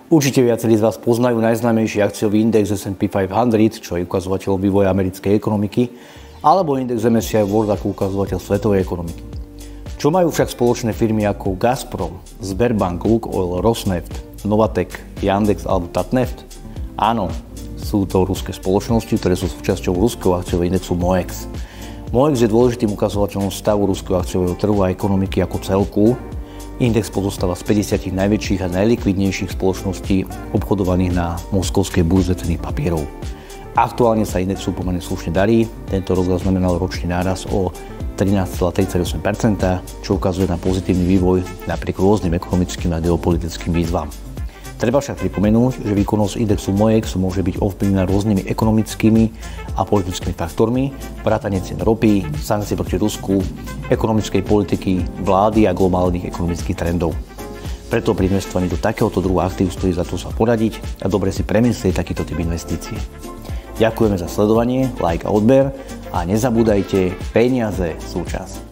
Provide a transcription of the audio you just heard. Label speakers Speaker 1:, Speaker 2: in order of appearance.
Speaker 1: Určite viacerí z vás poznajú najznámejší akciový index S&P 500, čo je ukazovateľ vývoja americkej ekonomiky, alebo index MSCI World ako ukazovateľ svetovej ekonomiky. Čo majú však spoločné firmy ako Gazprom, Sberbank, Lukoil, Rosneft, Novatek, Yandex alebo Tatneft? Áno, sú to ruské spoločnosti, ktoré sú súčasťou ruského akciového indexu MOEX. MOEX je dôležitým ukazovateľom stavu ruského akciového trhu a ekonomiky ako celku. Index pozostáva z 50 najväčších a najlikvidnejších spoločností obchodovaných na moskovskej burze cenných papierov. Aktuálne sa indexu pomerne slušne darí, tento rok zaznamenal ročný nárast o 13,38%, čo ukazuje na pozitívny vývoj napriek rôznym ekonomickým a geopolitickým výzvam. Treba však pripomenúť, že výkonnosť indexu MOEX môže byť ovplyvnená rôznymi ekonomickými a politickými faktormi, vrátane cien ropy, sankcie proti Rusku, ekonomickej politiky, vlády a globálnych ekonomických trendov. Preto pri investovaní do takéhoto druhu aktív stojí za to sa poradiť a dobre si premyslieť takýto typ investície. Ďakujeme za sledovanie, like a odber a nezabúdajte, peniaze sú čas.